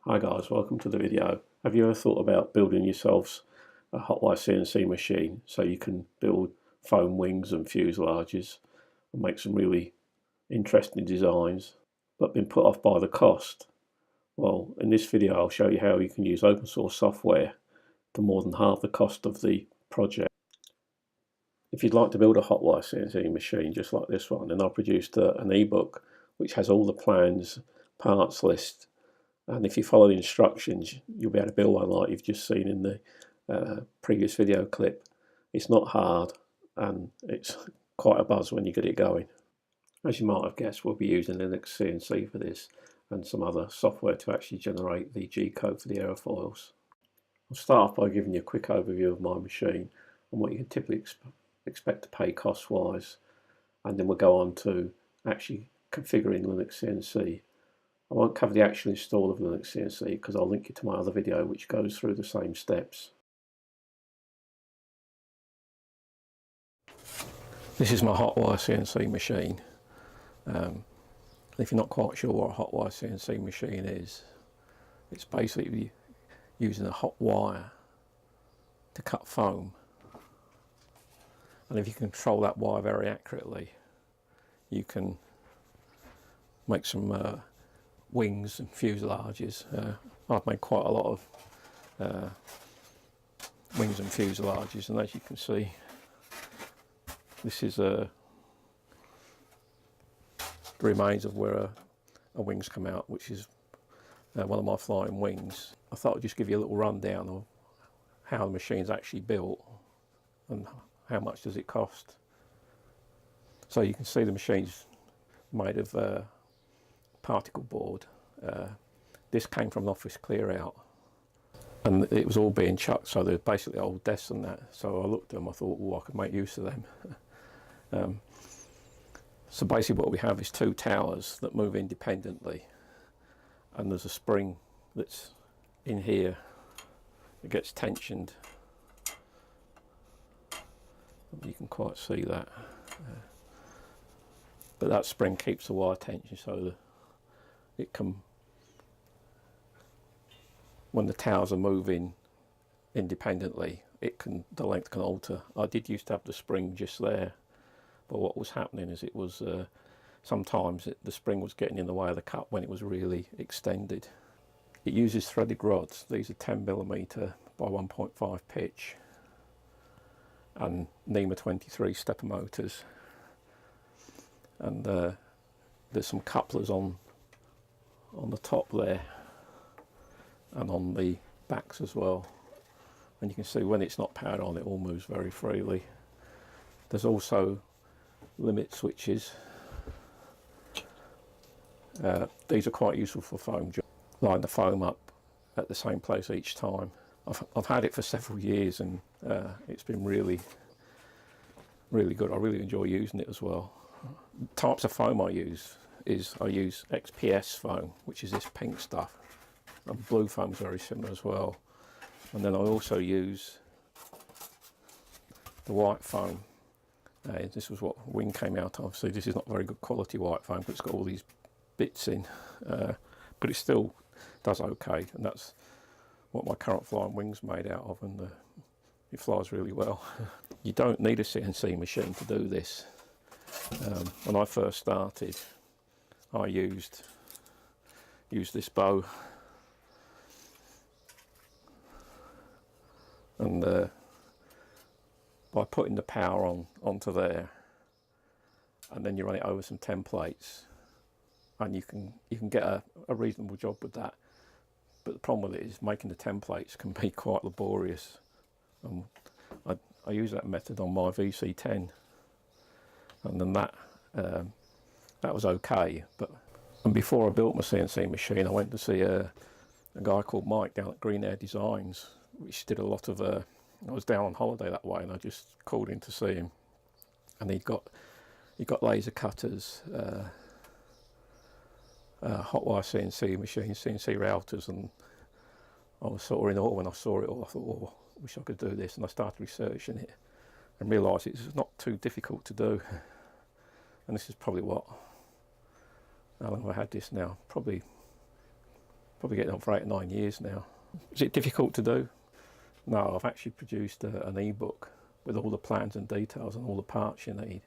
Hi guys, welcome to the video. Have you ever thought about building yourselves a Hot Wire CNC machine so you can build foam wings and fuselages and make some really interesting designs, but been put off by the cost? Well, in this video I'll show you how you can use open source software to more than halve the cost of the project. If you'd like to build a Hot Wire CNC machine just like this one, then I've produced an ebook which has all the plans, parts list, and if you follow the instructions you'll be able to build one like you've just seen in the previous video clip. It's not hard and it's quite a buzz when you get it going. As you might have guessed, we'll be using LinuxCNC for this and some other software to actually generate the G-code for the airfoils. I'll start off by giving you a quick overview of my machine and what you can typically expect to pay cost-wise, and then we'll go on to actually configuring LinuxCNC. I won't cover the actual install of LinuxCNC because I'll link you to my other video which goes through the same steps. This is my Hot Wire CNC machine. If you're not quite sure what a Hot Wire CNC machine is, it's basically using a hot wire to cut foam. And if you control that wire very accurately, you can make some wings and fuselages. I've made quite a lot of wings and fuselages, and as you can see, this is the remains of where a wings come out, which is one of my flying wings. I thought I'd just give you a little rundown of how the machine's actually built and how much does it cost. So you can see the machine's made of particle board. This came from an office clear out and it was all being chucked, so they're basically old desks and that. So I looked at them, I thought, oh, I could make use of them. So basically what we have is two towers that move independently, and there's a spring that's in here that gets tensioned. You can quite see that, but that spring keeps the wire tension so that it can, when the towers are moving independently, the length can alter. I did used to have the spring just there, but what was happening is it was sometimes the spring was getting in the way of the cut when it was really extended. It uses threaded rods. These are 10mm by 1.5 pitch and NEMA 23 stepper motors, and there's some couplers on the top there and on the backs as well, and you can see when it's not powered on it all moves very freely. There's also limit switches. These are quite useful for foam jobs. Line the foam up at the same place each time. I've had it for several years and it's been really good. I really enjoy using it as well. Types of foam I use XPS foam, which is this pink stuff, and blue foam is very similar as well. And then I also use the white foam. This was what wing came out of. So this is not very good quality white foam, but it's got all these bits in, but it still does okay, and that's what my current flying wing's made out of, and it flies really well. You don't need a CNC machine to do this. When I first started, I used this bow, and by putting the power onto there, and then you run it over some templates, and you can get a reasonable job with that. But the problem with it is making the templates can be quite laborious. I use that method on my VC10, and then that was okay. And before I built my CNC machine, I went to see a guy called Mike down at Green Air Designs, which did a lot of I was down on holiday that way, and I just called in to see him, and he got laser cutters, Hot Wire CNC machines, CNC routers, and I was sort of in awe when I saw it all. I thought, oh, I wish I could do this, and I started researching it and realised it's not too difficult to do. And this is probably how long have I had this now? Probably Probably getting on for 8 or 9 years now. Is it difficult to do? No, I've actually produced an ebook with all the plans and details and all the parts you need.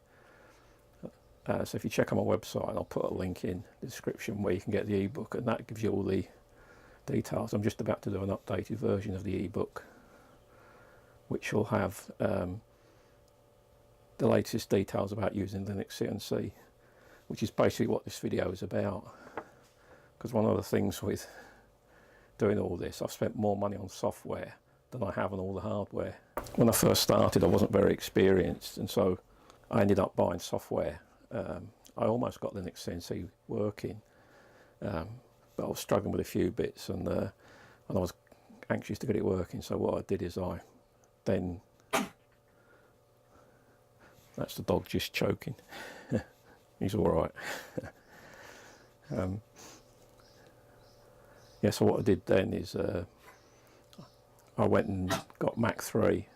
So if you check on my website, I'll put a link in the description where you can get the ebook, and that gives you all the details. I'm just about to do an updated version of the ebook, which will have the latest details about using LinuxCNC, which is basically what this video is about. Because one of the things with doing all this, I've spent more money on software than I have on all the hardware. When I first started, I wasn't very experienced, and so I ended up buying software. I almost got LinuxCNC working, but I was struggling with a few bits, and I was anxious to get it working. So what I did is that's the dog just choking. He's all right. Yeah, so what I did then is I went and got Mac 3,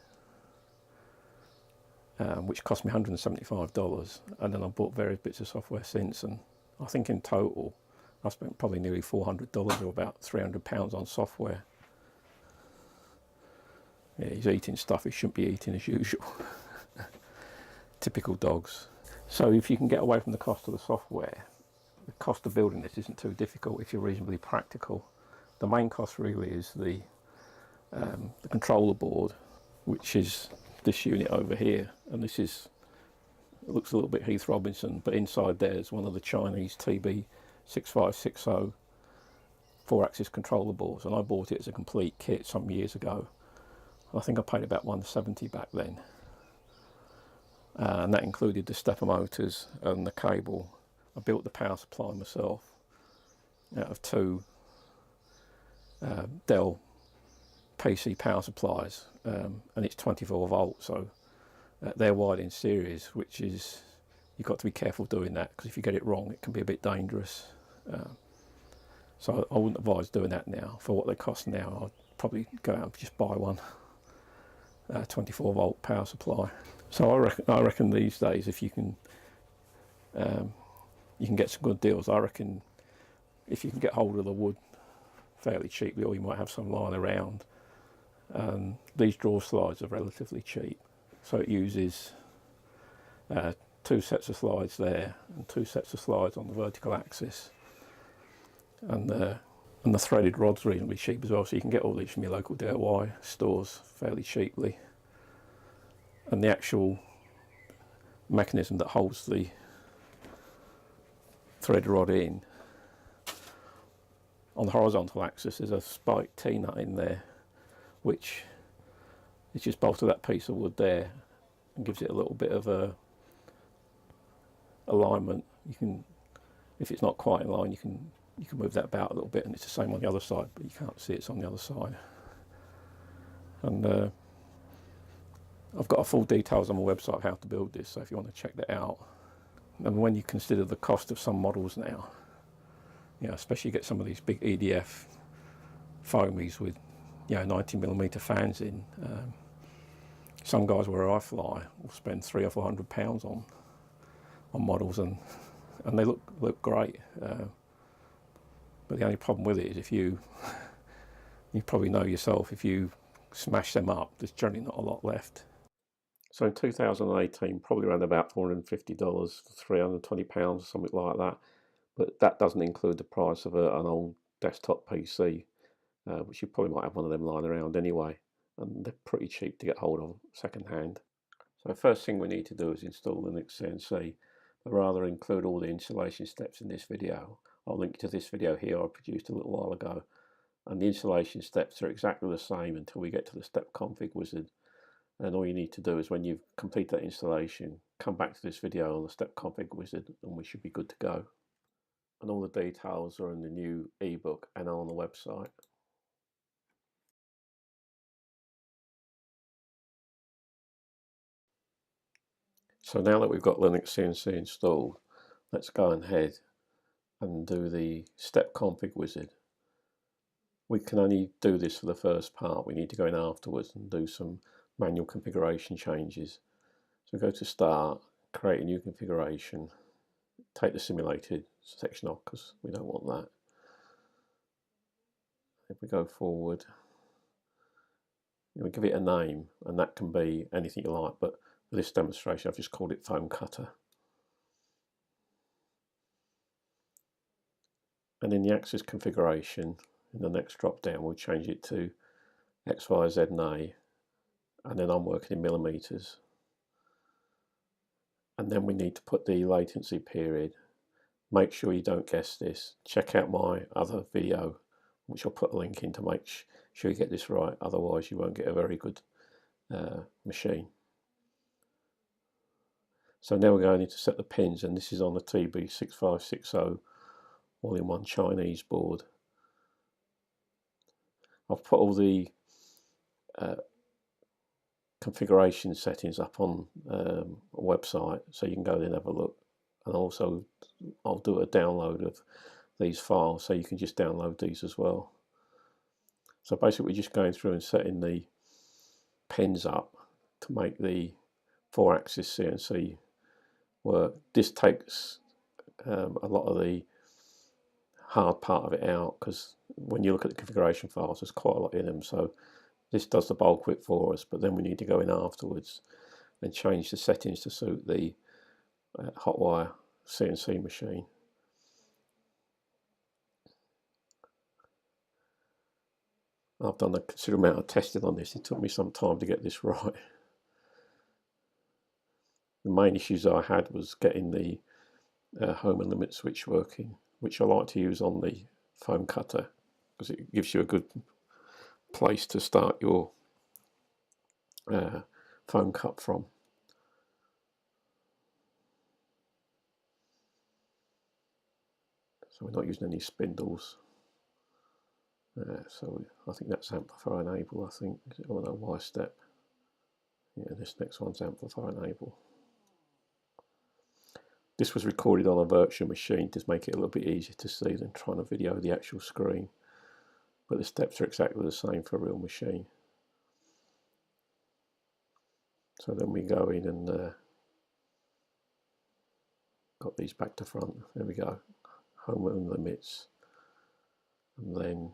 which cost me $175, and then I bought various bits of software since, and I think in total I spent probably nearly $400 or about £300 on software. Yeah, he's eating stuff he shouldn't be eating as usual. Typical dogs. So if you can get away from the cost of the software, the cost of building this isn't too difficult if you're reasonably practical. The main cost really is the controller board, which is this unit over here, and it looks a little bit Heath Robinson, but inside there is one of the Chinese TB6560 4-axis controller boards, and I bought it as a complete kit some years ago. I think I paid about $170 back then, and that included the stepper motors and the cable. I built the power supply myself out of two Dell PC power supplies, and it's 24 volts, so they're wired in series, which is, you've got to be careful doing that, because if you get it wrong it can be a bit dangerous. So I wouldn't advise doing that now. For what they cost now, I'd probably go out and just buy one 24 volt power supply. So I reckon these days, if you can get some good deals. I reckon if you can get hold of the wood fairly cheaply, or you might have some lying around, these drawer slides are relatively cheap. So it uses 2 sets of slides there and 2 sets of slides on the vertical axis, and the threaded rod's reasonably cheap as well, so you can get all these from your local DIY stores fairly cheaply. And the actual mechanism that holds the thread rod in, on the horizontal axis there's a spiked T-nut in there, which is just bolted that piece of wood there and gives it a little bit of a alignment. You can, if it's not quite in line, you can move that about a little bit, and it's the same on the other side, but you can't see it's on the other side. And I've got a full details on my website of how to build this, so if you want to check that out. And when you consider the cost of some models now, you know, especially you get some of these big EDF foamies with, you know, 90mm fans in, some guys where I fly will spend £300 or £400 on models, and they look great. But the only problem with it is, if you probably know yourself, if you smash them up, there's generally not a lot left. So in 2018, probably around about $450 for £320 or something like that. But that doesn't include the price of an old desktop PC, which you probably might have one of them lying around anyway. And they're pretty cheap to get hold of second hand. So the first thing we need to do is install LinuxCNC, but rather include all the installation steps in this video. I'll link to this video here I produced a little while ago, and the installation steps are exactly the same until we get to the step config wizard. And all you need to do is, when you've completed that installation, come back to this video on the step config wizard, and we should be good to go. And all the details are in the new ebook and on the website. So now that we've got LinuxCNC installed, let's go ahead and do the step config wizard. We can only do this for the first part. We need to go in afterwards and do some manual configuration changes. So go to Start, create a new configuration, take the simulated section off because we don't want that. if we go forward, we give it a name, and that can be anything you like, but for this demonstration I've just called it foam cutter. And in the axis configuration, in the next drop down, we'll change it to X, Y, Z and A, and then I'm working in millimeters. And then we need to put the latency period. Make sure you don't guess this. Check out my other video, which I'll put a link in, to make sure you get this right, otherwise you won't get a very good machine. So now we're going in to set the pins, and this is on the TB6560 all-in-one Chinese board. I've put all the configuration settings up on a website, so you can go there and have a look. And also I'll do a download of these files, so you can just download these as well. So basically we're just going through and setting the pins up to make the 4-axis CNC work. This takes a lot of the hard part of it out, because when you look at the configuration files there's quite a lot in them, so this does the bulk of it for us, but then we need to go in afterwards and change the settings to suit the Hot Wire CNC machine. I've done a considerable amount of testing on this. It took me some time to get this right. The main issues I had was getting the home and limit switch working, which I like to use on the foam cutter because it gives you a good place to start your foam cut from. So we're not using any spindles. So I think that's amplifier enable. I think, oh no, Y step. Yeah, this next one's amplifier enable. This was recorded on a virtual machine to make it a little bit easier to see than trying to video the actual screen. But the steps are exactly the same for a real machine. So then we go in and got these back to front. There we go. Home and limits. And then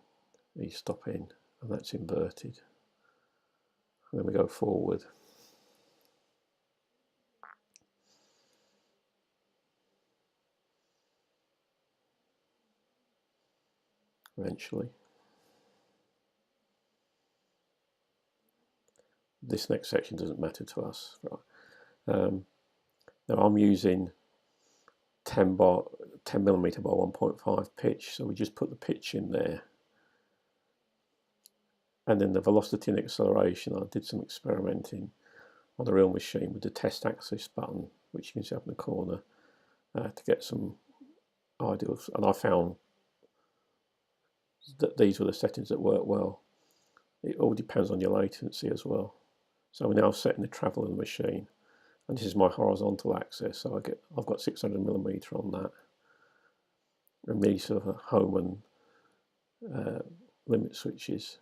these stop in, and that's inverted. And then we go forward. Eventually. This next section doesn't matter to us. Right. Now I'm using 10mm by 1.5 pitch, so we just put the pitch in there. And then the velocity and acceleration, I did some experimenting on the real machine with the test axis button, which you can see up in the corner, to get some ideals. And I found that these were the settings that work well. It all depends on your latency as well. So we're now setting the travel of the machine, and this is my horizontal axis. So I've got 600mm on that, and these sort of home and limit switches.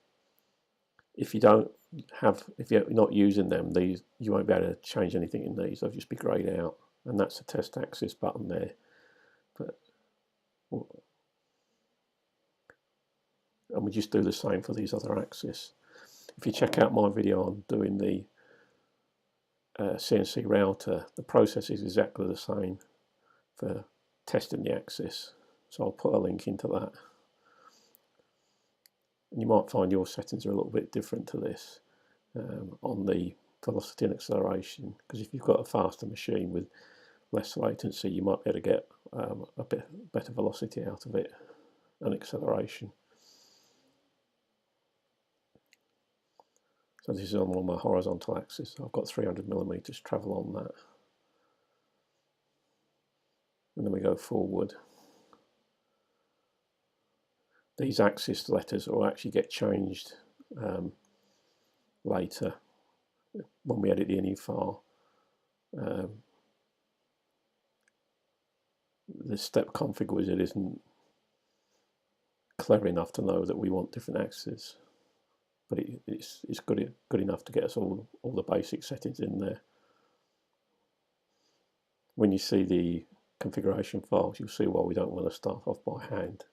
If you're not using them, you won't be able to change anything in these. They'll just be greyed out, and that's the test axis button there. And we just do the same for these other axes. If you check out my video on doing the CNC router, the process is exactly the same for testing the axis. So I'll put a link into that. And you might find your settings are a little bit different to this on the velocity and acceleration, because if you've got a faster machine with less latency, you might be able to get a bit better velocity out of it and acceleration. So this is on my horizontal axis. I've got 300mm travel on that. And then we go forward. These axis letters will actually get changed later when we edit the INI file. The step config wizard isn't clever enough to know that we want different axes, but it's good enough to get us all the basic settings in there. When you see the configuration files, you'll see why we don't want to start off by hand.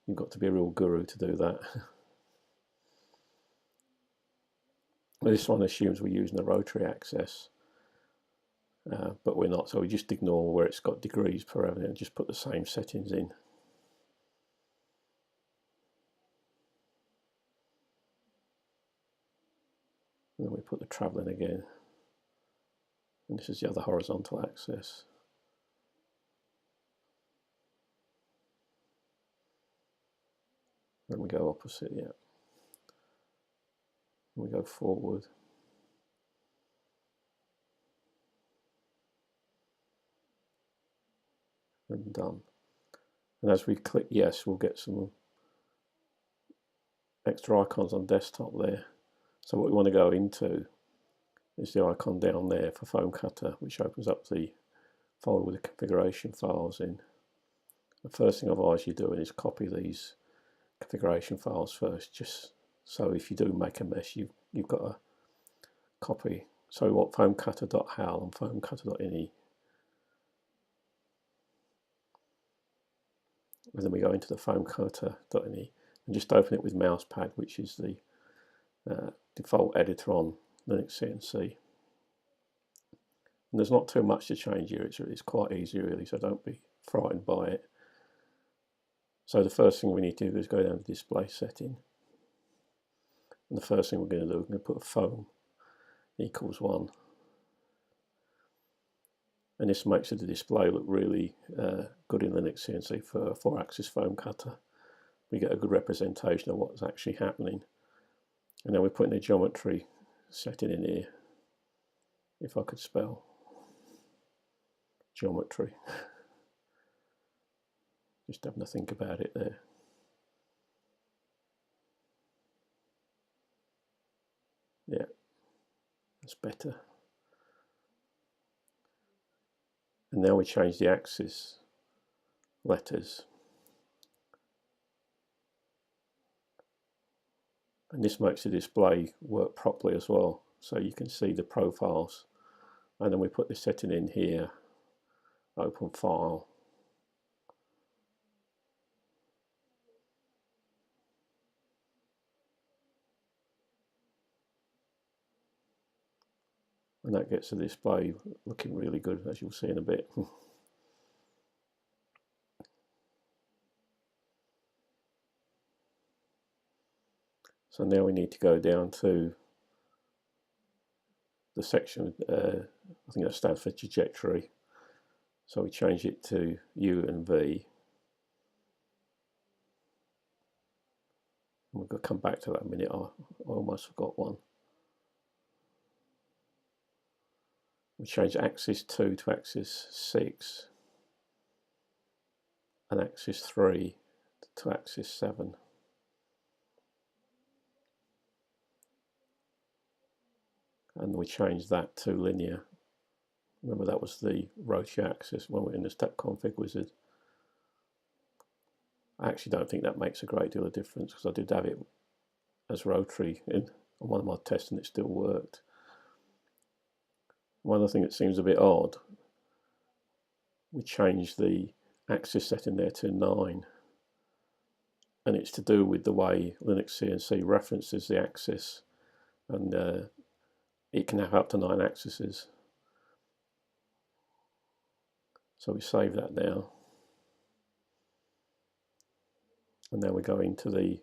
You've got to be a real guru to do that. This one assumes we're using the rotary axis, but we're not, so we just ignore where it's got degrees per hour and just put the same settings in. And then we put the travelling again, and this is the other horizontal axis. Then we go opposite, yeah. And we go forward. And done. And as we click yes, we'll get some extra icons on desktop there. So what we want to go into is the icon down there for foam-cutter, which opens up the folder with the configuration files in. The first thing I advise you doing is copy these configuration files first, just so if you do make a mess, you've got a copy. So we want foam-cutter.hal and foam-cutter.ini. And then we go into the foam-cutter.ini and just open it with mousepad, which is the default editor on LinuxCNC. And there's not too much to change here, it's quite easy really, so don't be frightened by it. So the first thing we need to do is go down to display setting. And the first thing we're going to do, we're going to put foam equals 1. And this makes the display look really good in LinuxCNC for a 4-axis foam cutter. We get a good representation of what's actually happening. And then we're putting a geometry setting in here. If I could spell geometry. Just having to think about it there. Yeah, that's better. And now we change the axis letters. And this makes the display work properly as well. So you can see the profiles. And then we put the setting in here, open file. And that gets the display looking really good, as you'll see in a bit. So now we need to go down to the section, I think that stands for trajectory. So we change it to U and V. And we're going to come back to that in a minute, I almost forgot one. We change axis 2 to axis 6 and axis 3 to axis 7. And we change that to linear. Remember that was the rotary axis when we're in the step config wizard. I actually don't think that makes a great deal of difference because I did have it as rotary on one of my tests and it still worked. One other thing that seems a bit odd, we changed the axis setting there to 9, and it's to do with the way LinuxCNC references the axis, and it can have up to 9 axes. So we save that now, and now we go into the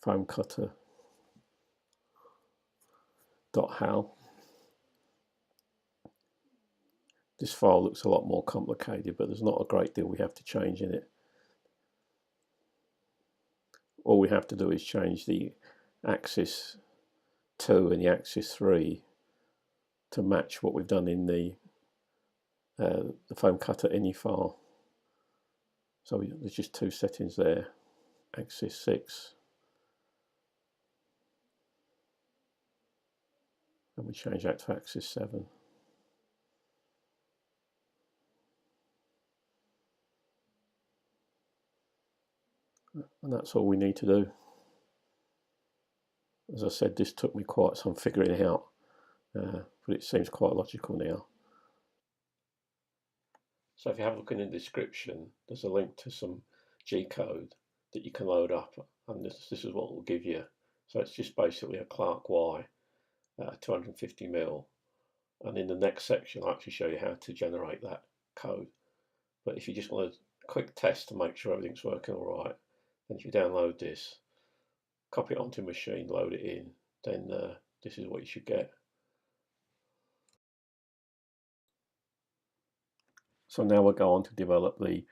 foam-cutter.hal. This file looks a lot more complicated, but there's not a great deal we have to change in it. All we have to do is change the axis 2 and the axis 3 to match what we've done in the foam-cutter.ini file. So there's just 2 settings there, axis 6, and we change that to axis 7. And that's all we need to do. As I said, this took me quite some figuring out, but it seems quite logical now. So if you have a look in the description, there's a link to some G-code that you can load up, and this is what it will give you. So it's just basically a Clark Y, 250mm, and in the next section I'll actually show you how to generate that code. But if you just want a quick test to make sure everything's working all right, then if you download this, copy it onto a machine, load it in, then this is what you should get. So now we'll go on to develop the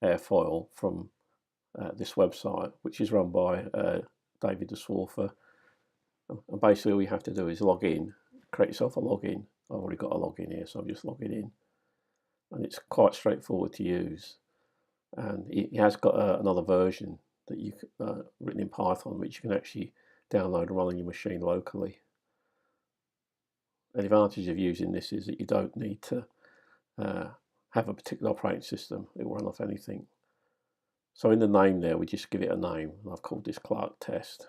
airfoil from this website, which is run by David the Swarfer. And basically all you have to do is log in, create yourself a login. I've already got a login here, so I'm just logging in. And it's quite straightforward to use. And it has got another version that you written in Python, which you can actually download and run on your machine locally. And the advantage of using this is that you don't need to have a particular operating system. It will run off anything. So in the name there, we just give it a name. I've called this Clark Test.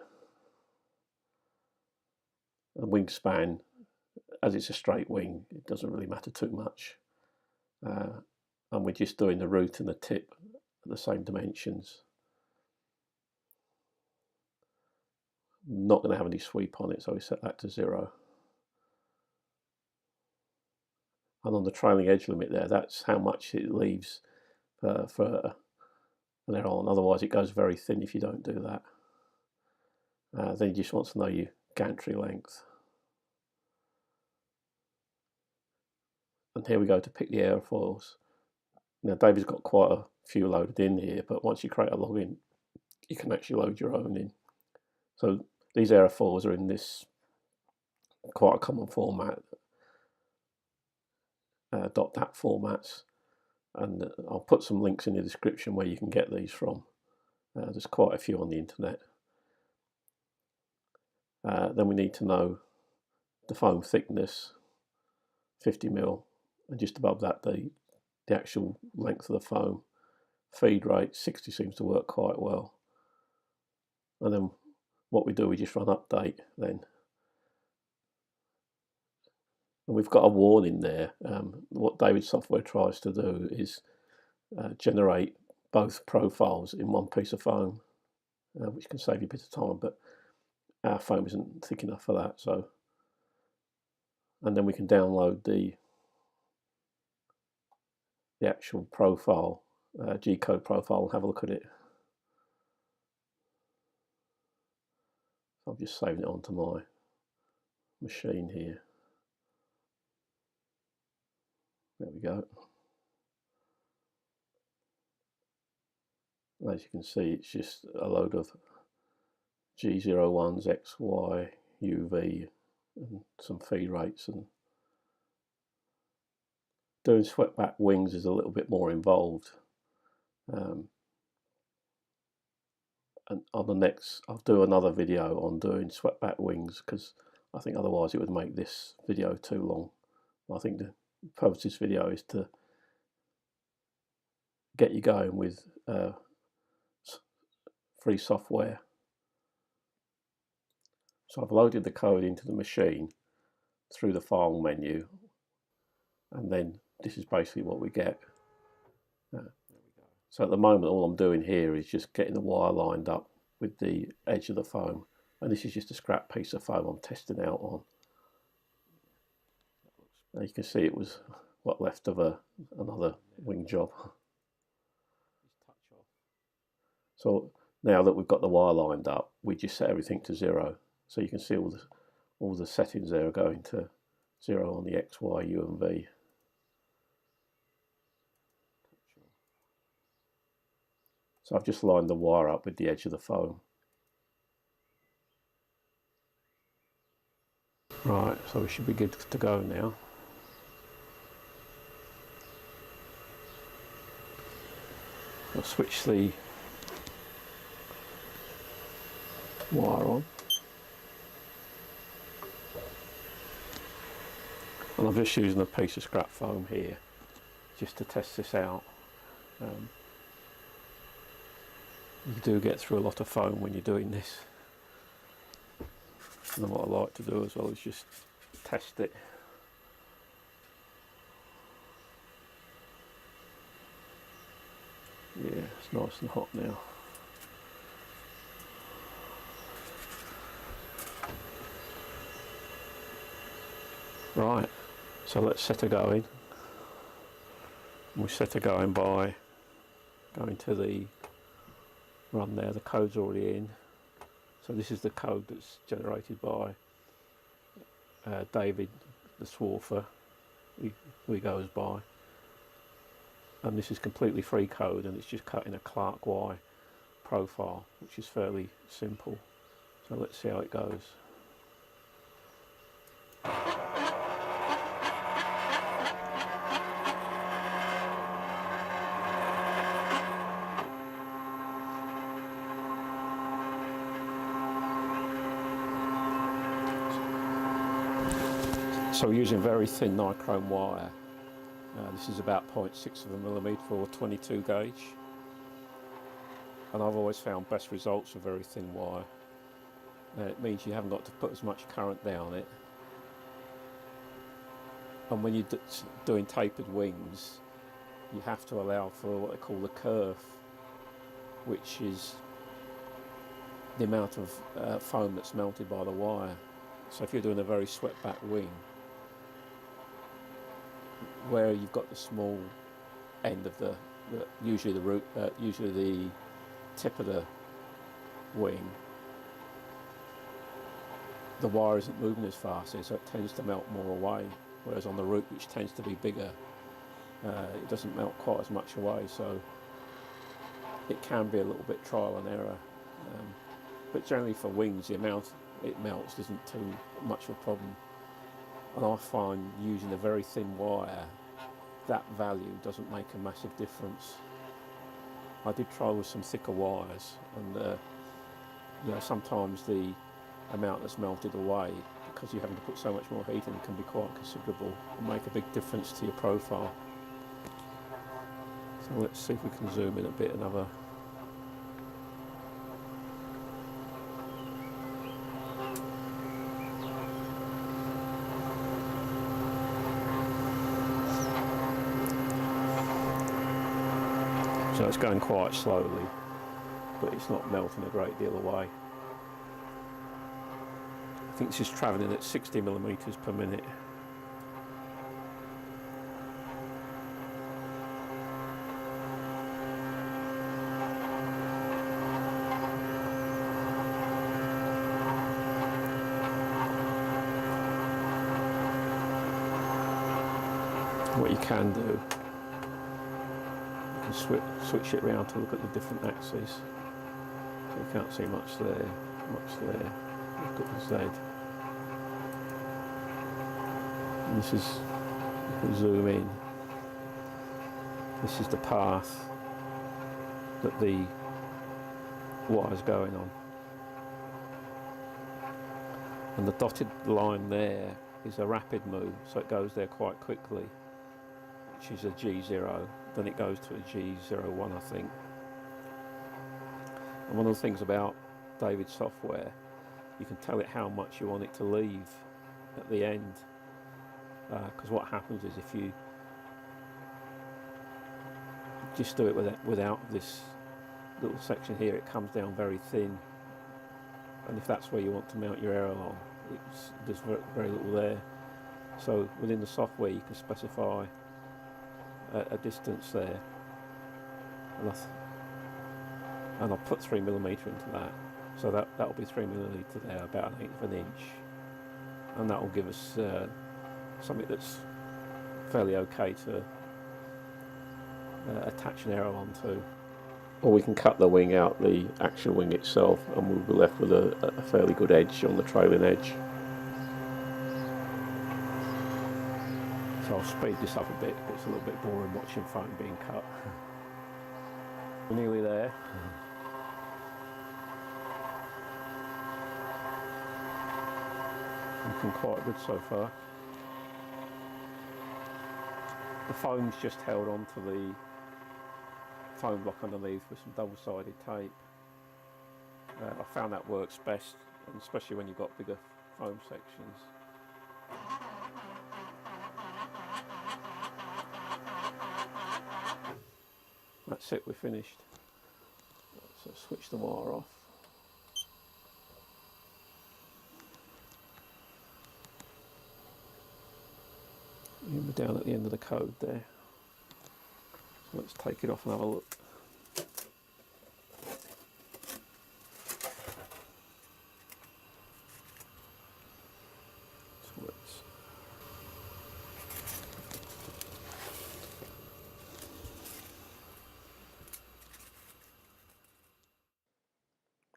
And wingspan, as it's a straight wing, it doesn't really matter too much. And we're just doing the root and the tip at the same dimensions. Not going to have any sweep on it, so we set that to 0. And on the trailing edge limit there, that's how much it leaves for an error on. Otherwise, it goes very thin if you don't do that. Then you just want to know your gantry length. And here we go to pick the airfoils. Now, David's got quite a few loaded in here, but once you create a login, you can actually load your own in. So these airfoils are in this quite a common format, .dat formats, and I'll put some links in the description where you can get these from. There's quite a few on the internet. Then we need to know the foam thickness, 50mm, and just above that the actual length of the foam. Feed rate, 60 seems to work quite well. And then what we do, we just run update then. And we've got a warning there. What David Software tries to do is generate both profiles in one piece of foam, which can save you a bit of time, but our foam isn't thick enough for that. So, and then we can download the actual profile, G-code profile, and have a look at it. So I'm just saving it onto my machine here. There we go. And as you can see, it's just a load of G01s, X, Y, UV, and some feed rates. And doing swept back wings is a little bit more involved. And on the next, I'll do another video on doing swept back wings, because I think otherwise it would make this video too long. I think the purpose of this video is to get you going with free software. So I've loaded the code into the machine through the file menu, and then this is basically what we get. So at the moment all I'm doing here is just getting the wire lined up with the edge of the foam, and this is just a scrap piece of foam I'm testing out on. And you can see it was what left of another wing job. So now that we've got the wire lined up, we just set everything to 0. So you can see all the settings there are going to 0 on the X, Y, U and V. So I've just lined the wire up with the edge of the foam. Right, so we should be good to go now. I'll switch the wire on. And I'm just using a piece of scrap foam here just to test this out. You do get through a lot of foam when you're doing this. And what I like to do as well is just test it. Yeah, it's nice and hot now. Right, so let's set her going. We set her going by going to the run there. The code's already in. So this is the code that's generated by David the Swarfer, who he goes by. And this is completely free code, and it's just cut in a Clark Y profile, which is fairly simple. So let's see how it goes. So we're using very thin nichrome wire. This is about 0.6 of a millimetre or 22 gauge. And I've always found best results with very thin wire. It means you haven't got to put as much current down it. And when you're doing tapered wings, you have to allow for what they call the kerf, which is the amount of foam that's melted by the wire. So if you're doing a very swept back wing, where you've got the small end of usually the tip of the wing, the wire isn't moving as fast, so it tends to melt more away. Whereas on the root, which tends to be bigger, it doesn't melt quite as much away. So it can be a little bit trial and error. But generally for wings, the amount it melts isn't too much of a problem. And I find using a very thin wire, that value doesn't make a massive difference. I did try with some thicker wires, and you know, sometimes the amount that's melted away, because you're having to put so much more heat in, can be quite considerable and make a big difference to your profile. So let's see if we can zoom in a bit and have a so it's going quite slowly, but it's not melting a great deal away. I think this is travelling at 60 millimetres per minute. What you can do, you can switch it around to look at the different axes. So you can't see much there, much there. Look at the Z. And this is, you can zoom in. This is the path that the wire's going on. And the dotted line there is a rapid move, so it goes there quite quickly, which is a G0, then it goes to a G01, I think. And one of the things about David's software, you can tell it how much you want it to leave at the end. Because what happens is if you just do it without this little section here, it comes down very thin. And if that's where you want to mount your aileron, there's very little there. So within the software you can specify a distance there, and I'll put 3mm into that, so that'll be 3mm there, about 1/8 of an inch, and that will give us something that's fairly okay to attach an aileron to. Or we can cut the wing out, the actual wing itself, and we'll be left with a fairly good edge on the trailing edge. So I'll speed this up a bit, it's a little bit boring watching foam being cut. We're nearly there. Looking quite good so far. The foam's just held onto the foam block underneath with some double-sided tape. I found that works best, and especially when you've got bigger foam sections. That's it, we're finished. So switch the wire off. down at the end of the code there. So let's take it off and have a look.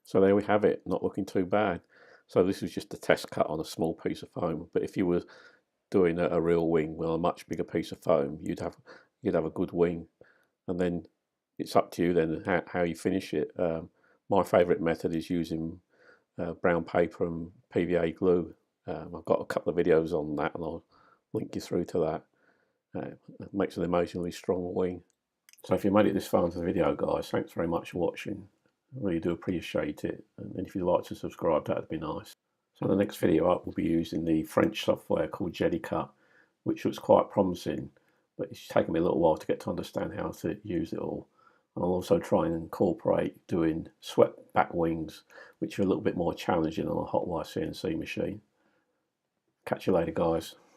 So there we have it, not looking too bad. So this was just a test cut on a small piece of foam, but if you were doing a real wing with a much bigger piece of foam, you'd have a good wing. And then it's up to you then how you finish it. My favourite method is using brown paper and PVA glue. I've got a couple of videos on that, and I'll link you through to that. It makes an amazingly strong wing. So if you made it this far into the video, guys, thanks very much for watching. I really do appreciate it, and if you'd like to subscribe, that'd be nice. So the next video up will be using the French software called Jellycut, which looks quite promising, but it's taken me a little while to get to understand how to use it all. And I'll also try and incorporate doing swept back wings, which are a little bit more challenging on a Hot Wire CNC machine. Catch you later, guys.